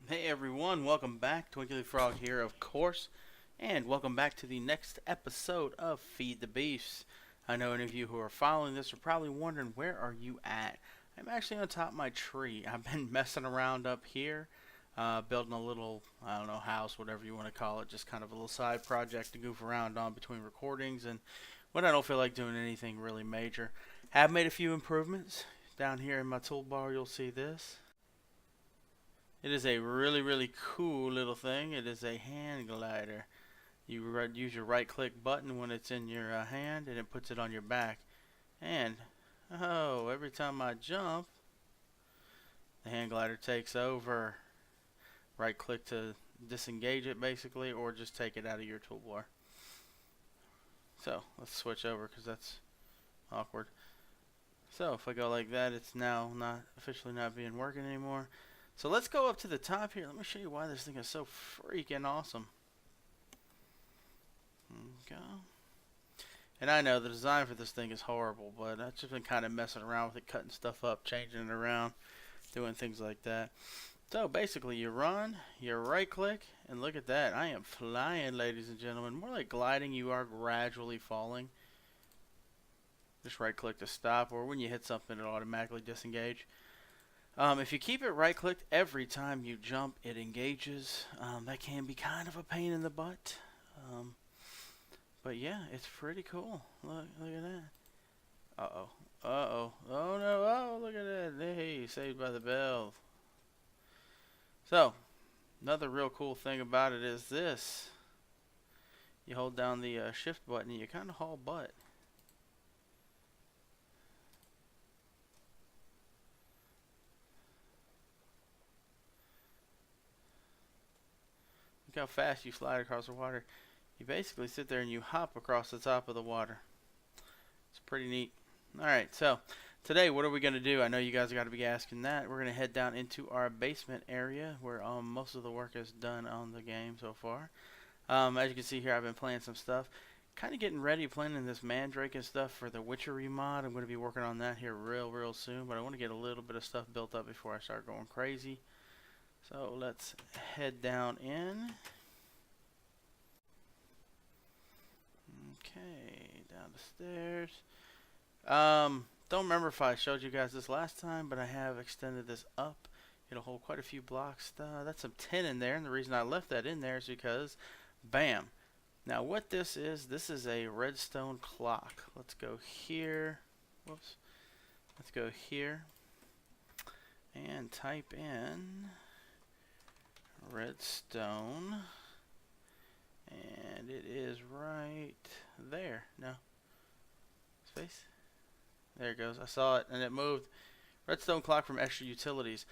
Hey everyone, welcome back. Twinkly Frog here, of course, and welcome back to the next episode of Feed the Beasts. I know any of you who are following this are probably wondering, where are you at? I'm actually on top of my tree. I've been messing around up here, building a little, I don't know, house, whatever you want to call it, just kind of a little side project to goof around on between recordings and when I don't feel like doing anything really major. Have made a few improvements. Down here in my toolbar, you'll see this. It is a really cool little thing. It is a hand glider. You use your right click button when it's in your hand and it puts it on your back. And, oh, every time I jump, the hand glider takes over. Right click to disengage it basically, or just take it out of your toolbar. So, let's switch over because that's awkward. So, if I go like that, it's now not officially not being working anymore. So let's go up to the top here. Let me show you why this thing is so freaking awesome. Okay. And I know the design for this thing is horrible, but I've just been kind of messing around with it, cutting stuff up, changing it around, doing things like that. So basically you run, you right click, and look at that. I am flying, ladies and gentlemen. More like gliding, you are gradually falling. Just right click to stop, or when you hit something it'll automatically disengage. If you keep it right clicked every time you jump, it engages. That can be kind of a pain in the butt. But yeah, it's pretty cool. Look at that. Uh-oh. Uh-oh. Oh no, oh, look at that. Hey, saved by the bell. So, another real cool thing about it is this. You hold down the shift button and you kind of haul butt. Look how fast you slide across the water. You basically sit there and you hop across the top of the water. It's pretty neat. Alright, so today what are we going to do? I know you guys got to be asking that. We're going to head down into our basement area where most of the work is done on the game so far. As you can see here, I've been playing some stuff. Kind of getting ready, planning this Mandrake and stuff for the Witchery mod. I'm going to be working on that here real soon, but I want to get a little bit of stuff built up before I start going crazy. So let's head down in. Okay, down the stairs. Don't remember if I showed you guys this last time, but I have extended this up. It'll hold quite a few blocks. That's some tin in there, and the reason I left that in there is because, bam. Now what this is a Redstone Clock. Let's go here. Whoops. Let's go here and type in Redstone. And it is right there. No. Space. There it goes. I saw it and it moved. Redstone Clock from Extra Utilities.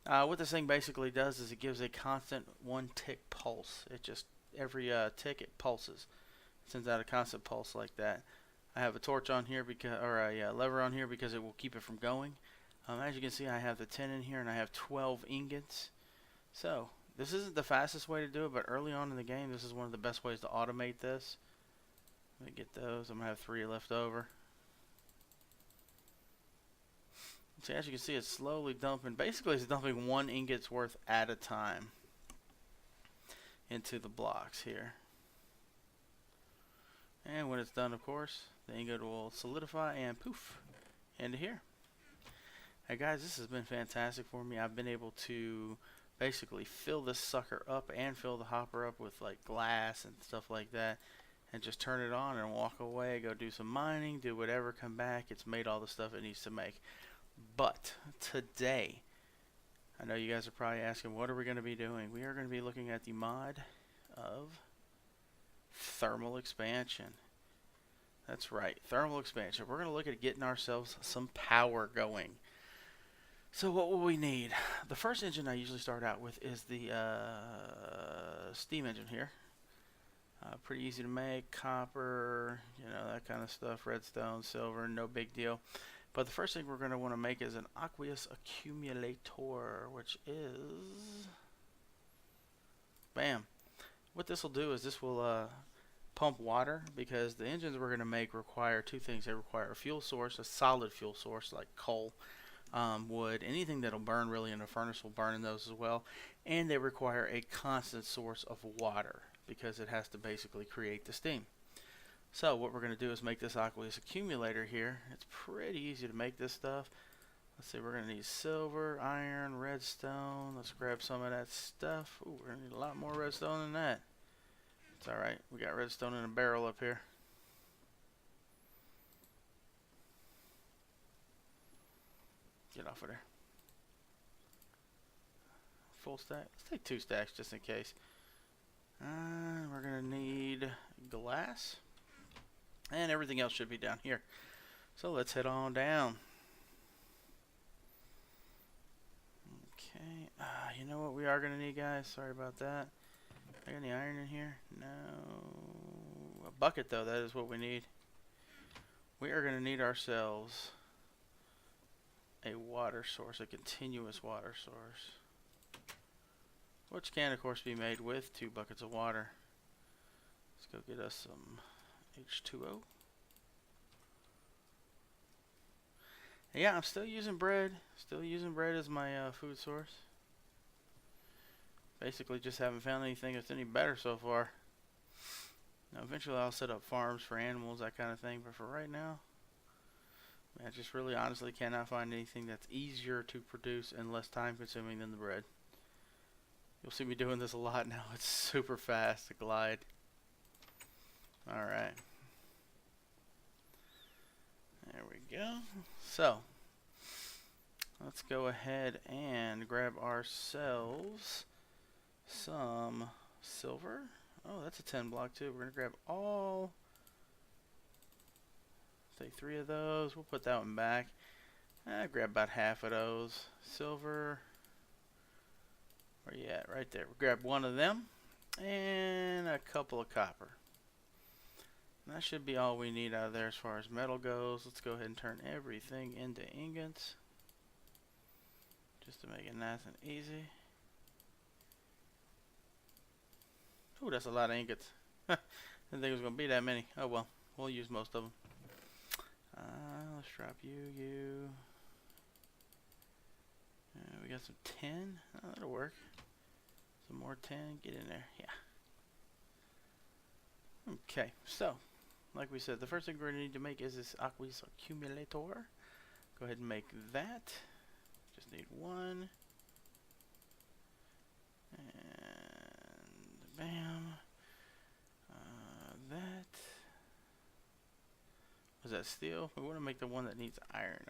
What this thing basically does is it gives a constant 1 tick pulse. It just, every tick it pulses. It sends out a constant pulse like that. I have a torch on here because, or a lever on here because it will keep it from going. As you can see, I have the 10 in here and I have 12 ingots. So, this isn't the fastest way to do it, but early on in the game, this is one of the best ways to automate this. Let me get those. I'm going to have 3 left over. See, as you can see, it's slowly dumping. Basically, it's dumping 1 ingot's worth at a time into the blocks here. And when it's done, of course, the ingot will solidify and poof, into here. Hey guys, this has been fantastic for me. I've been able to basically fill this sucker up and fill the hopper up with like glass and stuff like that, and just turn it on and walk away, go do some mining, do whatever, come back. It's made all the stuff it needs to make. But today, I know you guys are probably asking, what are we going to be doing? We are going to be looking at the mod of thermal expansion. That's right, thermal expansion. We're going to look at getting ourselves some power going. So what will we need? The first engine I usually start out with is the steam engine here. Pretty easy to make, copper, you know, that kind of stuff, redstone, silver, no big deal. But the first thing we're going to want to make is an Aqueous Accumulator, which is, bam. What this will do is this will pump water, because the engines we're going to make require 2 things. They require a fuel source, a solid fuel source like coal, wood, anything that'll burn really in a furnace will burn in those as well. And they require a constant source of water because it has to basically create the steam. So what we're going to do is make this Aqueous Accumulator here. It's pretty easy to make this stuff. Let's see, we're going to need silver, iron, redstone. Let's grab some of that stuff. Ooh, we're going to need a lot more redstone than that. It's alright, we got redstone in a barrel up here. Get off of there. Full stack. Let's take 2 stacks just in case. We're going to need glass. And everything else should be down here. So let's head on down. Okay. You know what we are going to need, guys? Sorry about that. I got any iron in here? No. A bucket, though. That is what we need. We are going to need ourselves a water source, a continuous water source, which can, of course, be made with 2 buckets of water. Let's go get us some H2O. Yeah, I'm still using bread. Still using bread as my food source. Basically, just haven't found anything that's any better so far. Now, eventually, I'll set up farms for animals, that kind of thing. But for right now, I just really honestly cannot find anything that's easier to produce and less time consuming than the bread. You'll see me doing this a lot now. It's super fast to glide. Alright. There we go. So, let's go ahead and grab ourselves some silver. Oh, that's a 10 block too. We're going to grab all... Take 3 of those. We'll put that one back. Grab about half of those. Silver. Where you at? Right there. We'll grab 1 of them. And a couple of copper. And that should be all we need out of there as far as metal goes. Let's go ahead and turn everything into ingots. Just to make it nice and easy. Ooh, that's a lot of ingots. Didn't think it was going to be that many. Oh well. We'll use most of them. Let's drop you. We got some 10. Oh, that'll work. Some more 10. Get in there. Yeah. Okay. So, like we said, the first thing we're going to need to make is this Aqueous Accumulator. Go ahead and make that. Just need 1. And bam. That. Was that steel? We want to make the one that needs iron.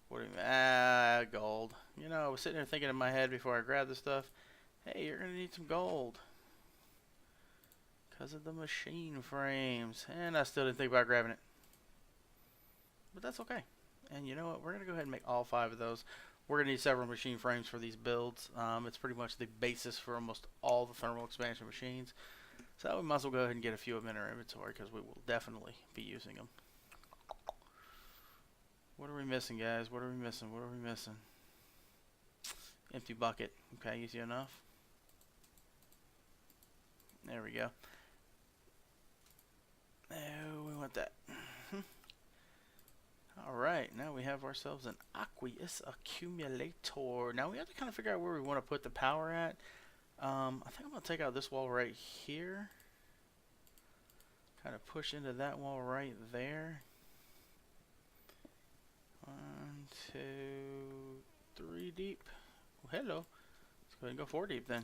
What do you mean? Gold. You know, I was sitting there thinking in my head before I grabbed the stuff, hey, you're going to need some gold. Because of the machine frames. And I still didn't think about grabbing it. But that's okay. And you know what? We're going to go ahead and make all 5 of those. We're going to need several machine frames for these builds. It's pretty much the basis for almost all the thermal expansion machines. So we might as well go ahead and get a few of them in our inventory because we will definitely be using them. What are we missing, guys? What are we missing? What are we missing? Empty bucket. Okay, easy enough. There we go. Oh, we want that. Alright, now we have ourselves an Aqueous Accumulator. Now we have to kind of figure out where we want to put the power at. I think I'm going to take out this wall right here. Kind of push into that wall right there. 1, 2, 3 deep. Oh, hello. Let's go ahead and go 4 deep then.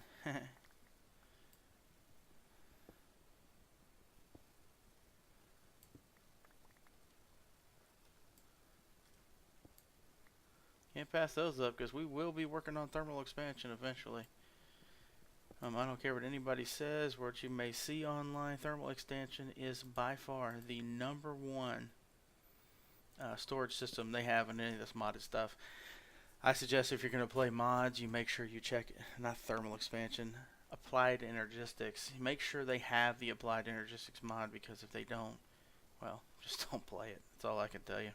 Can't pass those up because we will be working on thermal expansion eventually. I don't care what anybody says, what you may see online, thermal expansion is by far the #1 storage system they have in any of this modded stuff. I suggest if you're going to play mods, you make sure you check, not thermal expansion, applied energistics. Make sure they have the applied energistics mod because if they don't, well, just don't play it. That's all I can tell you.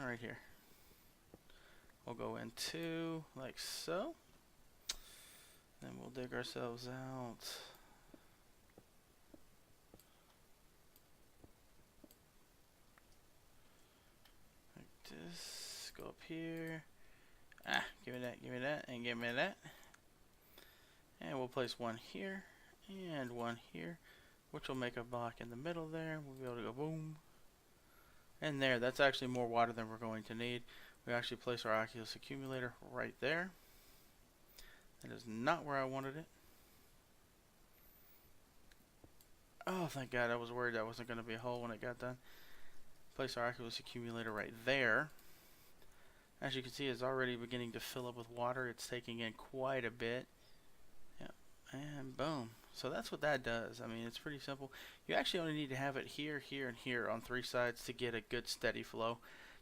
Right here. We'll go into like so. Then we'll dig ourselves out. this. Go up here. Ah, give me that, and give me that. And we'll place one here and one here, which will make a block in the middle there. We'll be able to go boom. And there, that's actually more water than we're going to need. We actually place our Aqueous Accumulator right there. That is not where I wanted it. Oh, thank God, I was worried that wasn't going to be a hole when it got done. Place our Aqueous Accumulator right there. As you can see, it's already beginning to fill up with water. It's taking in quite a bit. Yep, and boom. So that's what that does. I mean, it's pretty simple. You actually only need to have it here, here, and here on 3 sides to get a good steady flow.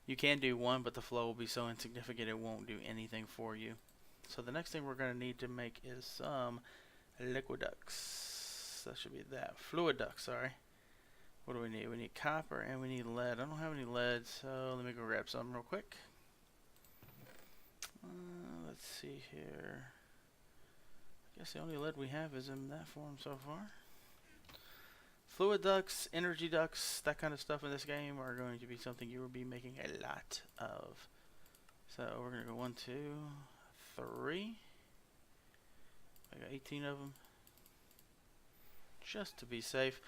You can do one, but the flow will be so insignificant it won't do anything for you. So the next thing we're going to need to make is some liquid ducts. That should be that. Fluid ducts, sorry. What do we need? We need copper and we need lead. I don't have any lead, so let me go grab some real quick. Let's see here. I guess the only lead we have is in that form so far. Fluid ducts, energy ducts, that kind of stuff in this game are going to be something you will be making a lot of. So we're going to go 1, 2, 3. I got 18 of them. Just to be safe.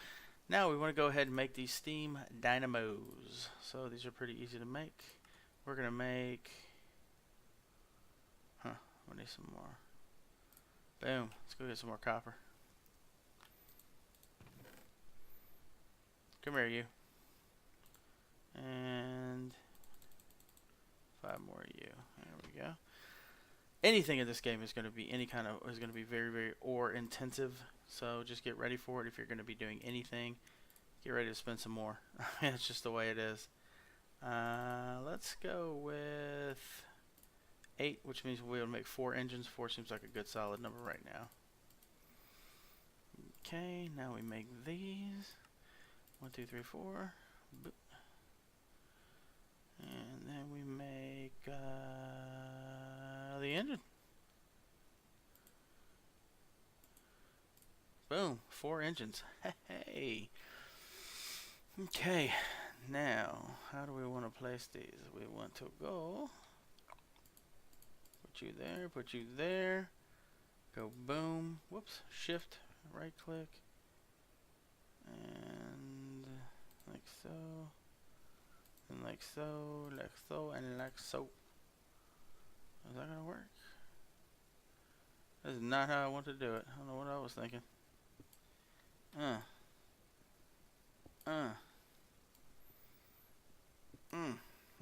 Now we want to go ahead and make these steam dynamos. So these are pretty easy to make. We're going to make... we need some more. Boom. Let's go get some more copper. Come here, you. And 5 more of you. There we go. Anything in this game is going to be very, very ore intensive. So just get ready for it. If you're going to be doing anything, get ready to spend some more. It's just the way it is. Let's go with 8, which means we'll make 4 engines. 4 seems like a good solid number right now. Okay, now we make these. 1, 2, 3, 4. Boop. And then we make the engine. Boom, 4 engines. Hey. Okay, now how do we want to place these? We want to go. Put you there, put you there. Go boom. Whoops. Shift, right click. And like so. And like so, like so, and like so. Is that gonna work? This is not how I want to do it. I don't know what I was thinking.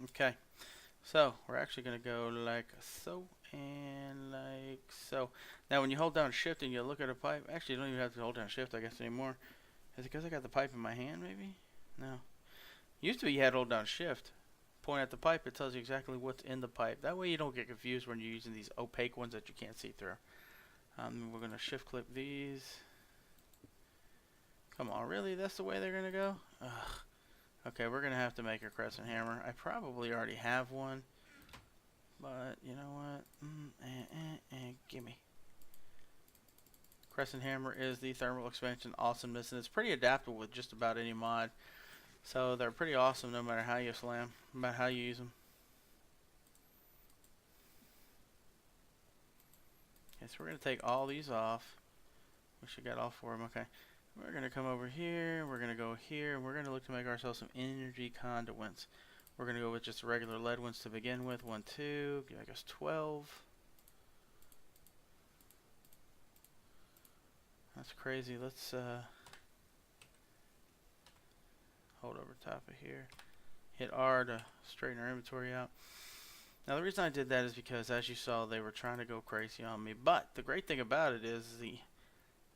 Okay. So we're actually gonna go like so and like so. Now when you hold down shift and you look at a pipe, actually you don't even have to hold down shift I guess anymore. Is it because I got the pipe in my hand maybe? No. Used to be you had to hold down shift. Point at the pipe, it tells you exactly what's in the pipe. That way you don't get confused when you're using these opaque ones that you can't see through. We're gonna shift click these. Come on, really? That's the way they're gonna go? Ugh. Okay, we're gonna have to make a crescent hammer. I probably already have one, but you know what? Gimme. Crescent hammer is the thermal expansion awesomeness, and it's pretty adaptable with just about any mod. So they're pretty awesome no matter how you slam, no matter how you use them. Okay, so we're gonna take all these off. Wish I got all 4 of them. Okay. We're going to come over here, we're going to go here, and we're going to look to make ourselves some energy conduits. We're going to go with just regular lead ones to begin with. 1, 2, I guess 12. That's crazy. Let's hold over top of here. Hit R to straighten our inventory out. Now the reason I did that is because as you saw they were trying to go crazy on me. But the great thing about it is the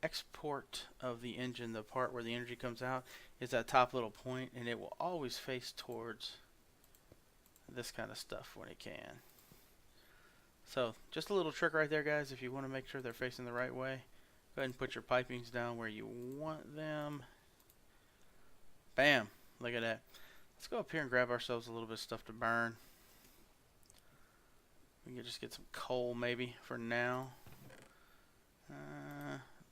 export of the engine, the part where the energy comes out, is that top little point, and it will always face towards this kind of stuff when it can. So just a little trick right there, guys. If you want to make sure they're facing the right way, go ahead and put your pipings down where you want them. Bam, look at that. Let's go up here and grab ourselves a little bit of stuff to burn. We can just get some coal maybe for now.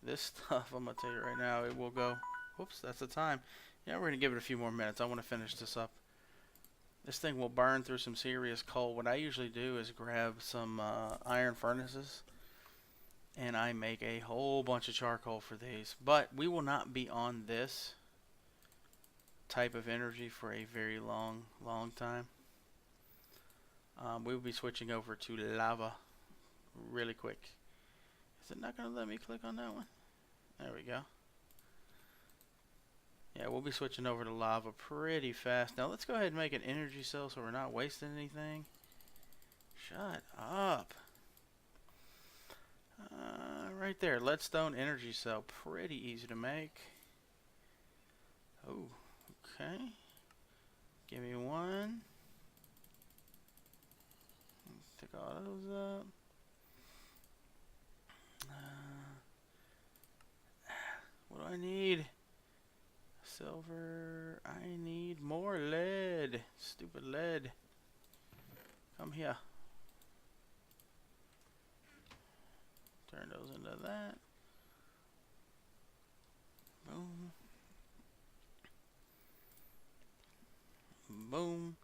This stuff, I'm going to tell you right now, it will go. Whoops, that's the time. Yeah, we're going to give it a few more minutes. I want to finish this up. This thing will burn through some serious coal. What I usually do is grab some iron furnaces, and I make a whole bunch of charcoal for these. But we will not be on this type of energy for a very long time. We will be switching over to lava really quick. Is it not going to let me click on that one? There we go. Yeah, we'll be switching over to lava pretty fast. Now let's go ahead and make an energy cell so we're not wasting anything. Shut up. Right there, Redstone energy cell. Pretty easy to make. Oh, okay. Give me one. Pick all those up. What do I need? Silver. I need more lead. Stupid lead. Come here. Turn those into that. Boom. Boom.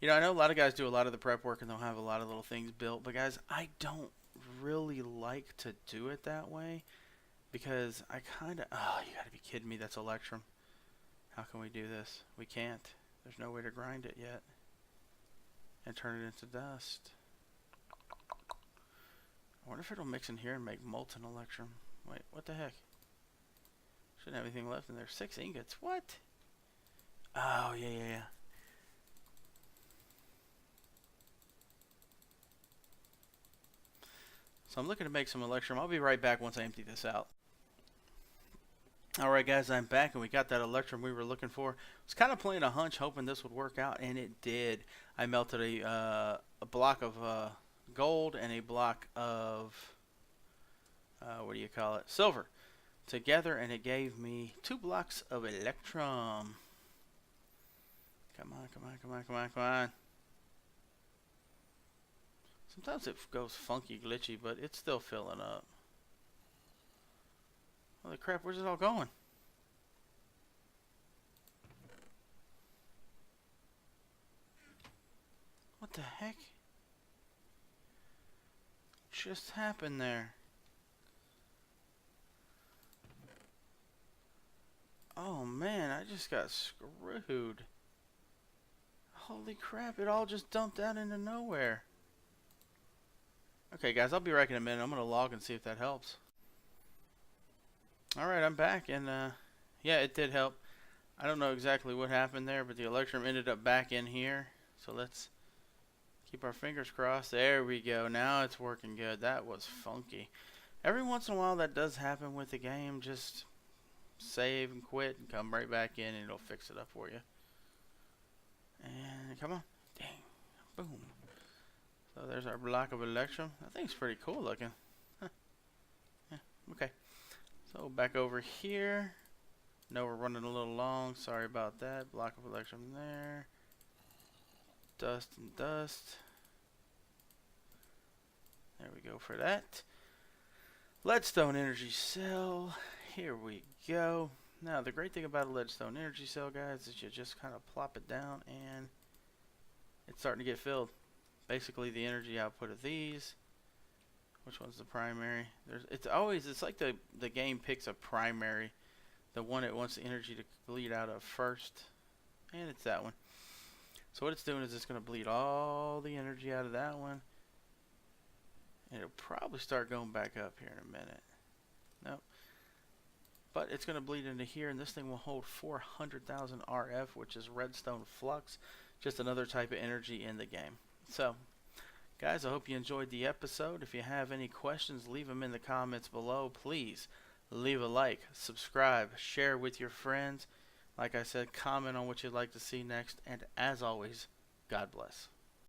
You know, I know a lot of guys do a lot of the prep work and they'll have a lot of little things built, but guys, I don't really like to do it that way because I kind of, oh, you gotta be kidding me, that's Electrum. How can we do this? We can't. There's no way to grind it yet and turn it into dust. I wonder if it'll mix in here and make molten Electrum. Wait, what the heck? Shouldn't have anything left in there. 6 ingots. What? Oh, yeah. So I'm looking to make some Electrum. I'll be right back once I empty this out. Alright guys, I'm back and we got that Electrum we were looking for. I was kind of playing a hunch hoping this would work out, and it did. I melted a block of gold and a block of, what do you call it, silver together, and it gave me 2 blocks of Electrum. Come on. Sometimes it goes funky, glitchy, but it's still filling up. Holy crap, where's it all going? What the heck just happened there? Oh man, I just got screwed. Holy crap, it all just dumped out into nowhere. Okay guys, I'll be back in a minute. I'm going to log and see if that helps. Alright, I'm back, and yeah, it did help. I don't know exactly what happened there, but the Electrum ended up back in here. So let's keep our fingers crossed. There we go. Now it's working good. That was funky. Every once in a while that does happen with the game. Just save and quit and come right back in and it'll fix it up for you. And come on. Dang. Boom. So there's our block of Electrum. That thing's pretty cool looking. Huh. Yeah, okay. So back over here. No, we're running a little long. Sorry about that. Block of Electrum there. Dust and dust. There we go for that. Leadstone energy cell. Here we go. Now the great thing about a leadstone energy cell, guys, is you just kind of plop it down and it's starting to get filled. Basically the energy output of these. Which one's the primary? It's like the game picks a primary, the one it wants the energy to bleed out of first, and it's that one. So what it's doing is it's going to bleed all the energy out of that one, and it'll probably start going back up here in a minute. Nope. But it's going to bleed into here, and this thing will hold 400,000 RF, which is redstone flux, just another type of energy in the game. So guys, I hope you enjoyed the episode. If you have any questions, leave them in the comments below. Please leave a like, subscribe, share with your friends. Like I said, comment on what you'd like to see next. And as always, God bless.